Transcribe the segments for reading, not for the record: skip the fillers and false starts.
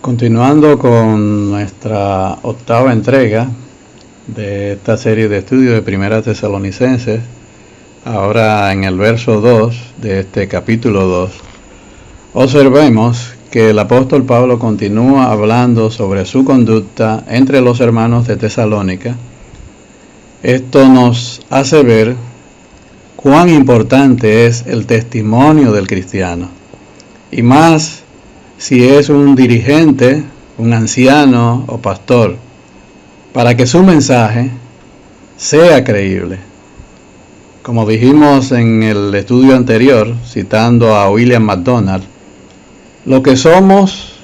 Continuando con nuestra octava entrega de esta serie de estudios de Primera Tesalonicenses, ahora en el verso 2 de este capítulo 2, observemos que el apóstol Pablo continúa hablando sobre su conducta entre los hermanos de Tesalónica. Esto nos hace ver cuán importante es el testimonio del cristiano, y más si es un dirigente, un anciano o pastor, para que su mensaje sea creíble. Como dijimos en el estudio anterior, citando a William MacDonald, lo que somos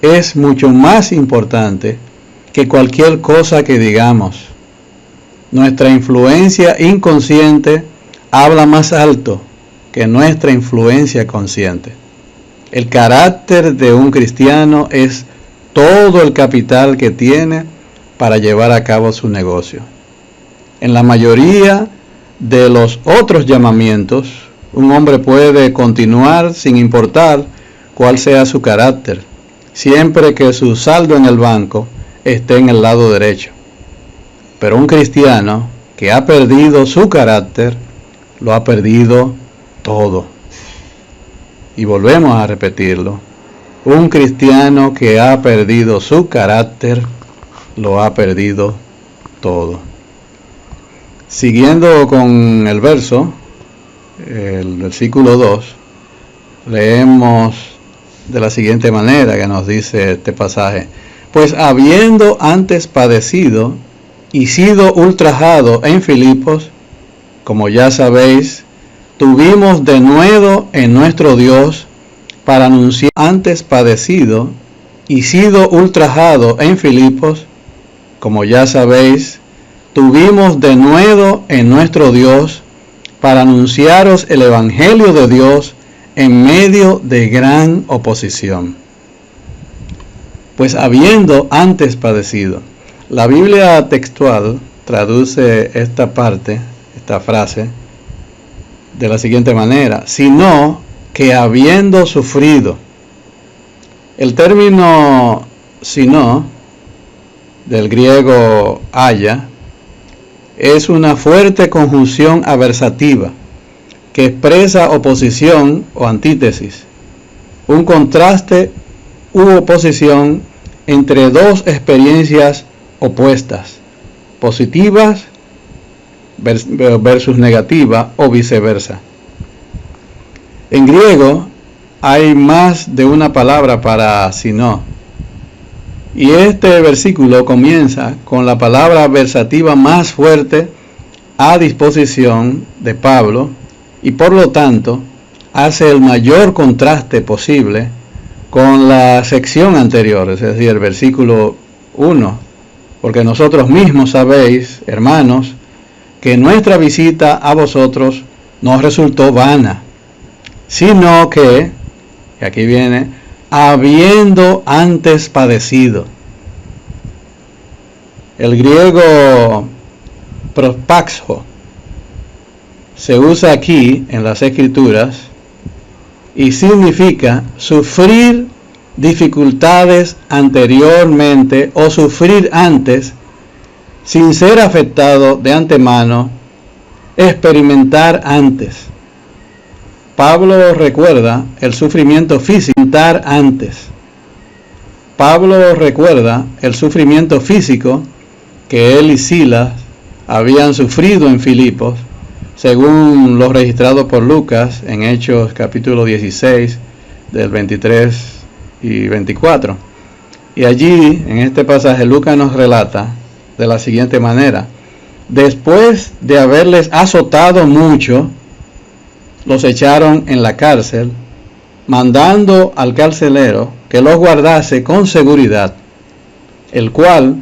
es mucho más importante que cualquier cosa que digamos. Nuestra influencia inconsciente habla más alto que nuestra influencia consciente. El carácter de un cristiano es todo el capital que tiene para llevar a cabo su negocio. En la mayoría de los otros llamamientos, un hombre puede continuar sin importar cuál sea su carácter, siempre que su saldo en el banco esté en el lado derecho. Pero un cristiano que ha perdido su carácter, lo ha perdido todo. Y volvemos a repetirlo. Un cristiano que ha perdido su carácter, lo ha perdido todo. Siguiendo con el verso, el versículo 2, leemos de la siguiente manera que nos dice este pasaje: pues habiendo antes padecido y sido ultrajado en Filipos, como ya sabéis, tuvimos denuedo en nuestro Dios para anunciar antes padecido y sido ultrajado en Filipos, como ya sabéis, tuvimos denuedo en nuestro Dios para anunciaros el Evangelio de Dios en medio de gran oposición. Pues habiendo antes padecido. La Biblia textual traduce esta parte, esta frase, de la siguiente manera: sino que habiendo sufrido. El término sino, del griego haya, es una fuerte conjunción aversativa que expresa oposición o antítesis, un contraste u oposición entre dos experiencias opuestas, positivas versus negativa o viceversa. En griego hay más de una palabra para sino, y este versículo comienza con la palabra versativa más fuerte a disposición de Pablo, y por lo tanto hace el mayor contraste posible con la sección anterior, es decir, el versículo 1, porque nosotros mismos sabéis, hermanos, que nuestra visita a vosotros no resultó vana, sino que, y aquí viene, habiendo antes padecido. El griego prospaxo se usa aquí en las Escrituras y significa sufrir dificultades anteriormente o sufrir antes sin ser afectado de antemano, experimentar antes. Pablo recuerda el sufrimiento físico que él y Silas habían sufrido en Filipos, según lo registrado por Lucas en Hechos capítulo 16, del 23 y 24. Y allí, en este pasaje, Lucas nos relata de la siguiente manera: después de haberles azotado mucho, los echaron en la cárcel, mandando al carcelero que los guardase con seguridad, el cual,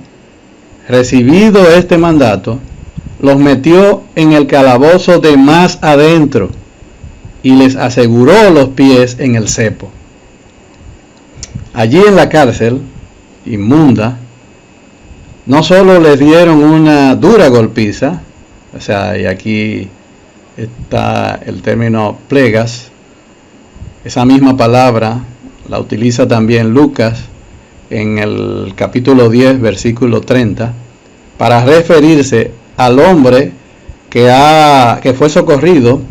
recibido este mandato, los metió en el calabozo de más adentro y les aseguró los pies en el cepo. Allí en la cárcel inmunda, no solo les dieron una dura golpiza, o sea, y aquí está el término plegas, esa misma palabra la utiliza también Lucas en el capítulo 10, versículo 30, para referirse al hombre que fue socorrido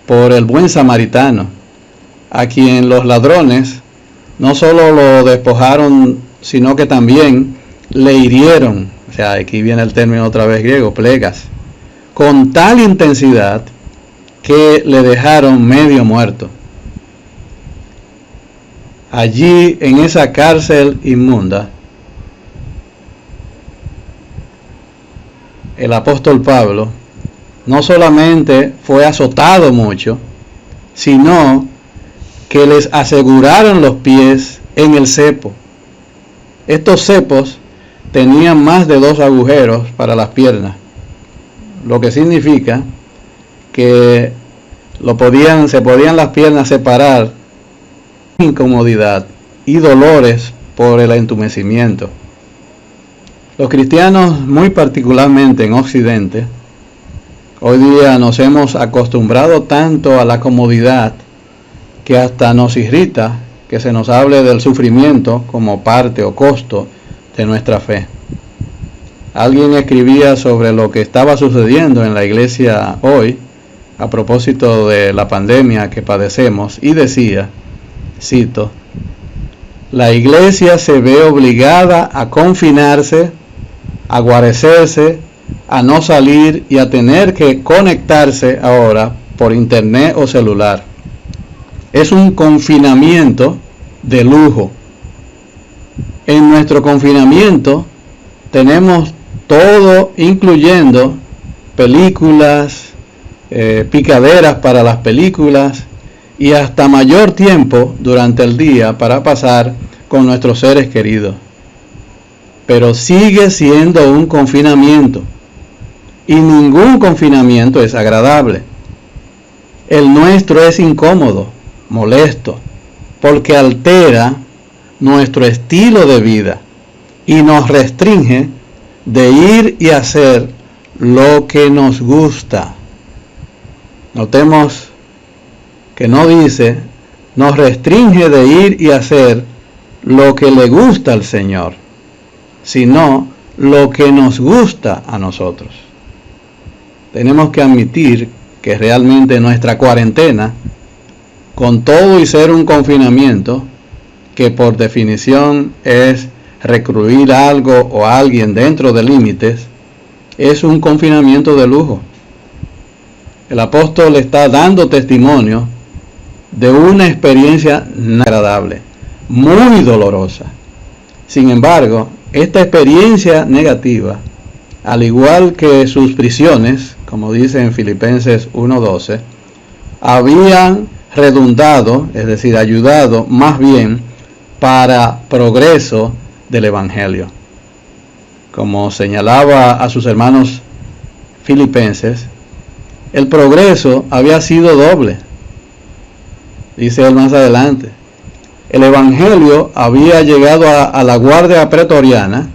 por el buen samaritano, a quien los ladrones no solo lo despojaron, sino que también le hirieron, o sea, aquí viene el término otra vez griego, plegas, con tal intensidad que le dejaron medio muerto. Allí en esa cárcel inmunda, el apóstol Pablo no solamente fue azotado mucho, sino que les aseguraron los pies en el cepo. Estos cepos tenían más de 2 agujeros para las piernas, lo que significa que se podían las piernas separar sin incomodidad y dolores por el entumecimiento. Los cristianos, muy particularmente en Occidente, hoy día nos hemos acostumbrado tanto a la comodidad que hasta nos irrita que se nos hable del sufrimiento como parte o costo de nuestra fe. Alguien escribía sobre lo que estaba sucediendo en la iglesia hoy a propósito de la pandemia que padecemos y decía, cito, la iglesia se ve obligada a confinarse, a guarecerse, a no salir y a tener que conectarse ahora por internet o celular. Es un confinamiento de lujo. En nuestro confinamiento tenemos todo, incluyendo películas, picaderas para las películas y hasta mayor tiempo durante el día para pasar con nuestros seres queridos. Pero sigue siendo un confinamiento y ningún confinamiento es agradable. El nuestro es incómodo, molesto, porque altera nuestro estilo de vida y nos restringe de ir y hacer lo que nos gusta. Notemos que no dice, nos restringe de ir y hacer lo que le gusta al Señor, sino lo que nos gusta a nosotros. Tenemos que admitir que realmente nuestra cuarentena, con todo y ser un confinamiento, que por definición es recluir algo o a alguien dentro de límites, es un confinamiento de lujo. El apóstol está dando testimonio de una experiencia agradable, muy dolorosa. Sin embargo, esta experiencia negativa, al igual que sus prisiones, como dice en Filipenses 1:12, habían redundado, es decir, ayudado más bien para progreso del Evangelio. Como señalaba a sus hermanos filipenses, el progreso había sido doble. Dice él más adelante, el Evangelio había llegado a la guardia pretoriana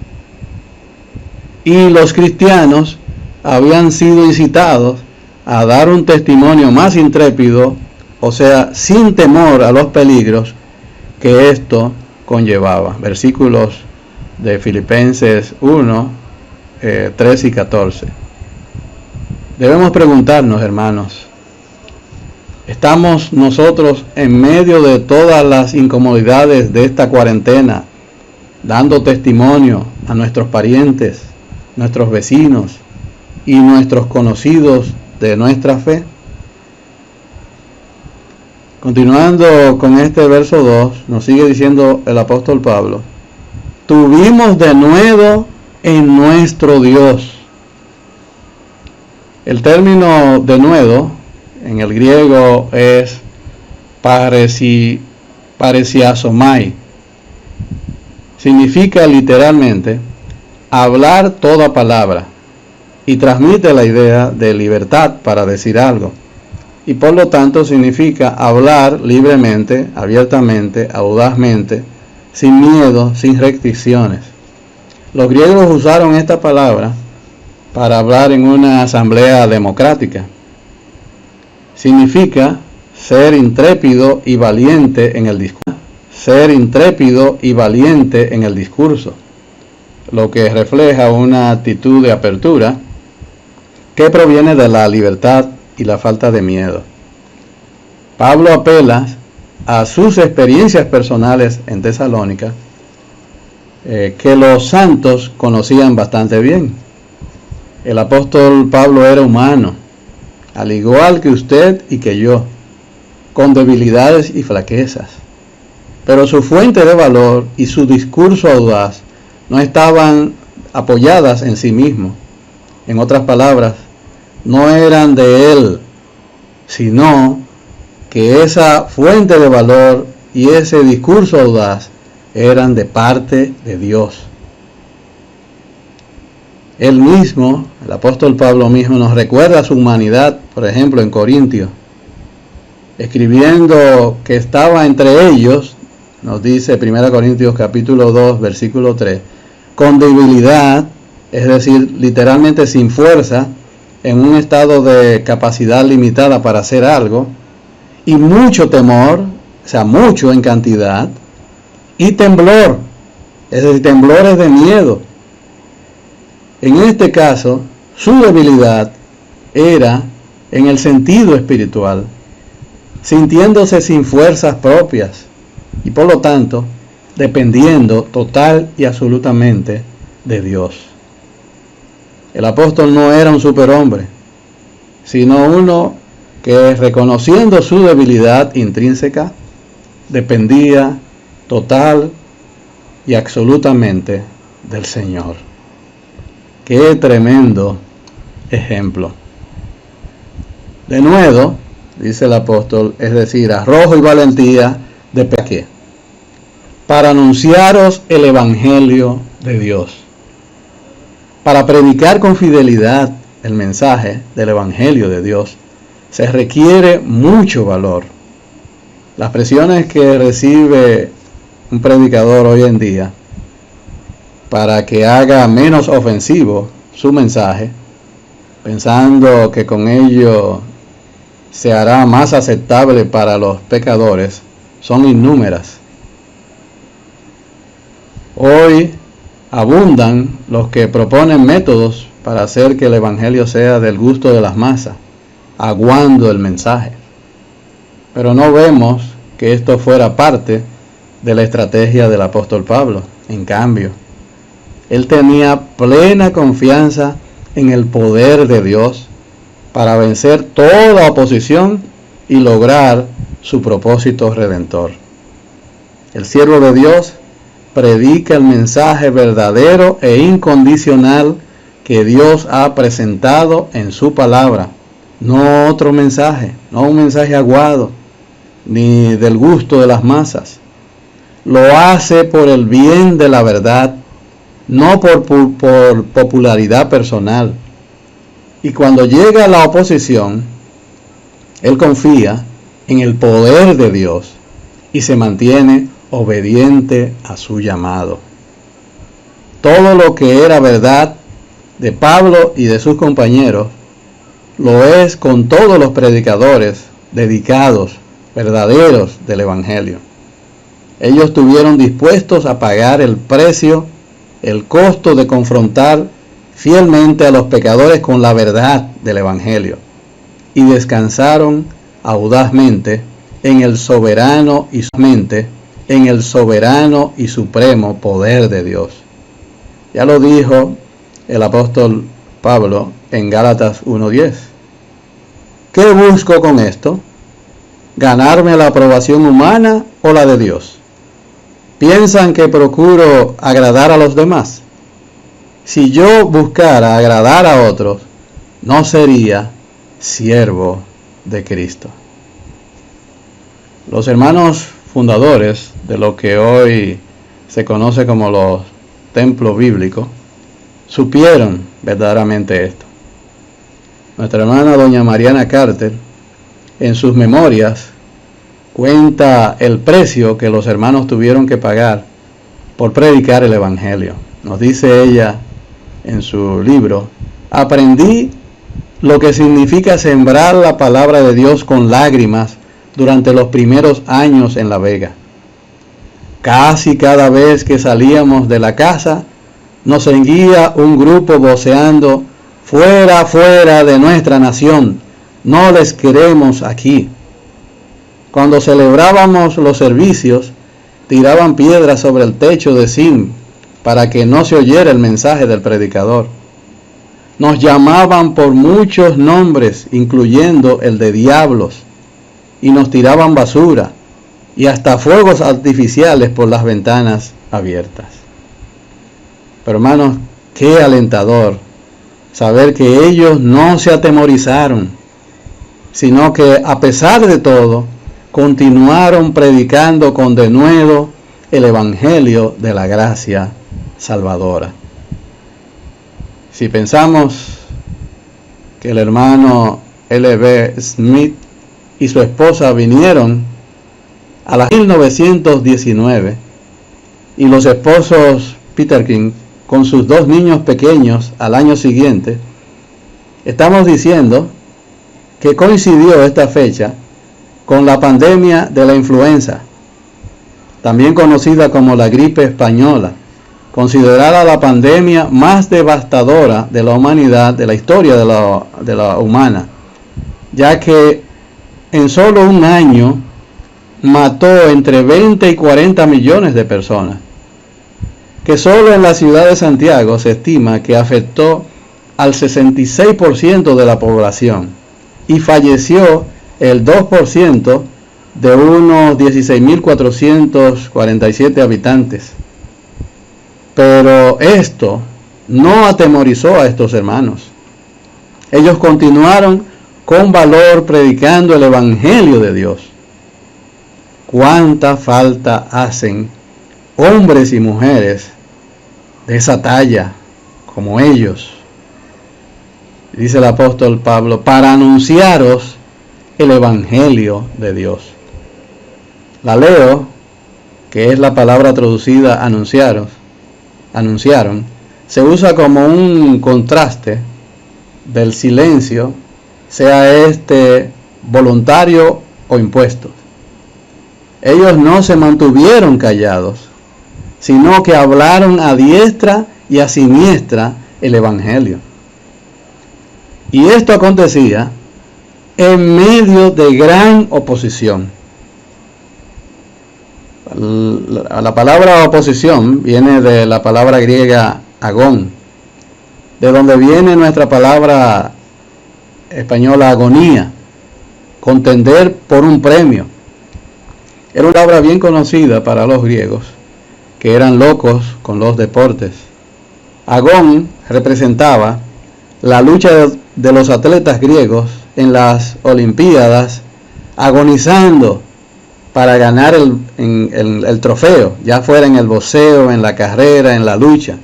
y los cristianos habían sido incitados a dar un testimonio más intrépido, o sea, sin temor a los peligros que esto conllevaba. Versículos de Filipenses 1, 13 y 14. Debemos preguntarnos, hermanos, ¿estamos nosotros en medio de todas las incomodidades de esta cuarentena, dando testimonio a nuestros parientes, nuestros vecinos y nuestros conocidos de nuestra fe? Continuando con este verso 2, nos sigue diciendo el apóstol Pablo, tuvimos de nuevo en nuestro Dios. El término de nuevo en el griego es paresiasomai. Significa literalmente hablar toda palabra y transmite la idea de libertad para decir algo. Y por lo tanto significa hablar libremente, abiertamente, audazmente, sin miedo, sin restricciones. Los griegos usaron esta palabra para hablar en una asamblea democrática. Significa ser intrépido y valiente en el discurso. ser intrépido y valiente en el discurso, lo que refleja una actitud de apertura que proviene de la libertad y la falta de miedo. Pablo apela a sus experiencias personales en Tesalónica, que los santos conocían bastante bien. El apóstol Pablo era humano, al igual que usted y que yo, con debilidades y flaquezas. Pero su fuente de valor y su discurso audaz no estaban apoyadas en sí mismo. En otras palabras, no eran de él, sino que esa fuente de valor y ese discurso audaz eran de parte de Dios. Él mismo, el apóstol Pablo mismo, nos recuerda su humanidad, por ejemplo, en Corintios, escribiendo que estaba entre ellos, nos dice 1 Corintios capítulo 2, versículo 3, con debilidad, es decir, literalmente sin fuerza, en un estado de capacidad limitada para hacer algo, y mucho temor, o sea, mucho en cantidad, y temblor, es decir, temblores de miedo. En este caso, su debilidad era en el sentido espiritual, sintiéndose sin fuerzas propias y por lo tanto dependiendo total y absolutamente de Dios. El apóstol no era un superhombre, sino uno que, reconociendo su debilidad intrínseca, dependía total y absolutamente del Señor. ¡Qué tremendo ejemplo! De nuevo, dice el apóstol, es decir, arrojo y valentía de qué? Para anunciaros el Evangelio de Dios. Para predicar con fidelidad el mensaje del Evangelio de Dios se requiere mucho valor. Las presiones que recibe un predicador hoy en día para que haga menos ofensivo su mensaje, pensando que con ello se hará más aceptable para los pecadores, son innúmeras. Hoy abundan los que proponen métodos para hacer que el Evangelio sea del gusto de las masas, aguando el mensaje. Pero no vemos que esto fuera parte de la estrategia del apóstol Pablo. En cambio, él tenía plena confianza en el poder de Dios para vencer toda oposición y lograr su propósito redentor. El siervo de Dios predica el mensaje verdadero e incondicional que Dios ha presentado en su palabra, no otro mensaje, no un mensaje aguado, ni del gusto de las masas. Lo hace por el bien de la verdad, no por popularidad personal. Y cuando llega la oposición, él confía en el poder de Dios y se mantiene obediente a su llamado. Todo lo que era verdad de Pablo y de sus compañeros lo es con todos los predicadores dedicados, verdaderos del Evangelio. Ellos estuvieron dispuestos a pagar el precio, el costo de confrontar fielmente a los pecadores con la verdad del Evangelio y descansaron audazmente en el soberano y supremo poder de Dios. Ya lo dijo el apóstol Pablo en Gálatas 1:10. ¿Qué busco con esto? ¿Ganarme la aprobación humana o la de Dios? ¿Piensan que procuro agradar a los demás? Si yo buscara agradar a otros, no sería siervo de Cristo. Los hermanos fundadores de lo que hoy se conoce como los templos bíblicos supieron verdaderamente esto. Nuestra hermana doña Mariana Carter, en sus memorias, cuenta el precio que los hermanos tuvieron que pagar por predicar el Evangelio. Nos dice ella en su libro: aprendí lo que significa sembrar la palabra de Dios con lágrimas durante los primeros años en La Vega. Casi cada vez que salíamos de la casa, nos seguía un grupo voceando: fuera, fuera de nuestra nación, no les queremos aquí. Cuando celebrábamos los servicios, tiraban piedras sobre el techo de zinc para que no se oyera el mensaje del predicador. Nos llamaban por muchos nombres, incluyendo el de diablos, y nos tiraban basura y hasta fuegos artificiales por las ventanas abiertas. Pero hermanos, qué alentador saber que ellos no se atemorizaron, sino que a pesar de todo, continuaron predicando con denuedo el evangelio de la gracia salvadora. Si pensamos que el hermano L.B. Smith y su esposa vinieron a la 1919 y los esposos Peter King con sus 2 niños pequeños al año siguiente, estamos diciendo que coincidió esta fecha con la pandemia de la influenza, también conocida como la gripe española, considerada la pandemia más devastadora de la humanidad, de la historia de la humana, ya que en solo un año mató entre 20 y 40 millones de personas, que solo en la ciudad de Santiago se estima que afectó al 66% de la población y falleció el 2% de unos 16.447 habitantes. Pero esto no atemorizó a estos hermanos. Ellos continuaron con valor predicando el evangelio de Dios. ¿Cuánta falta hacen hombres y mujeres de esa talla como ellos? Dice el apóstol Pablo, para anunciaros el evangelio de Dios. La leo, que es la palabra traducida anunciaron, se usa como un contraste del silencio, sea este voluntario o impuesto. Ellos no se mantuvieron callados, sino que hablaron a diestra y a siniestra el evangelio. Y esto acontecía en medio de gran oposición. La palabra oposición viene de la palabra griega agón, de donde viene nuestra palabra española agonía, contender por un premio. Era una palabra bien conocida para los griegos, que eran locos con los deportes. Agón representaba la lucha de los atletas griegos en las Olimpiadas, agonizando para ganar el trofeo, ya fuera en el boxeo, en la carrera, en la lucha.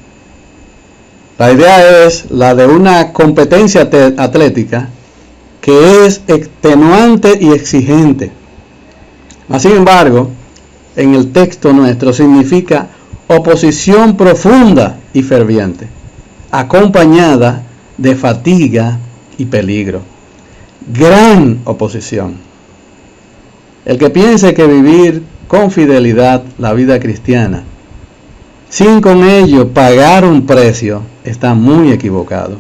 La idea es la de una competencia atlética que es extenuante y exigente. Sin embargo, en el texto nuestro significa oposición profunda y ferviente, acompañada de fatiga y peligro. Gran oposición. El que piense que vivir con fidelidad la vida cristiana, sin con ello pagar un precio, está muy equivocado.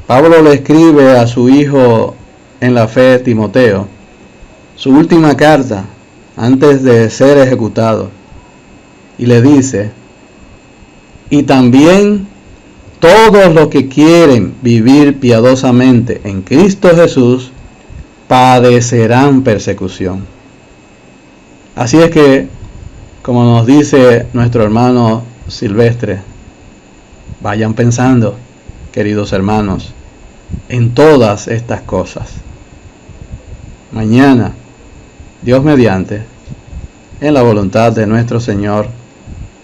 Pablo le escribe a su hijo en la fe, Timoteo, su última carta antes de ser ejecutado, y le dice: y también todos los que quieren vivir piadosamente en Cristo Jesús padecerán persecución. Así es que, como nos dice nuestro hermano Silvestre, vayan pensando, queridos hermanos, en todas estas cosas. Mañana, Dios mediante, en la voluntad de nuestro Señor,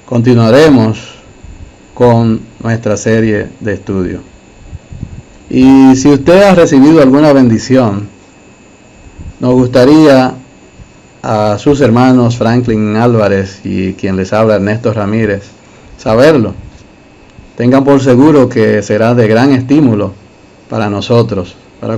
continuaremos con nuestra serie de estudio. Y si usted ha recibido alguna bendición, nos gustaría a sus hermanos Franklin Álvarez y quien les habla, Ernesto Ramírez, saberlo. Tengan por seguro que será de gran estímulo para nosotros, para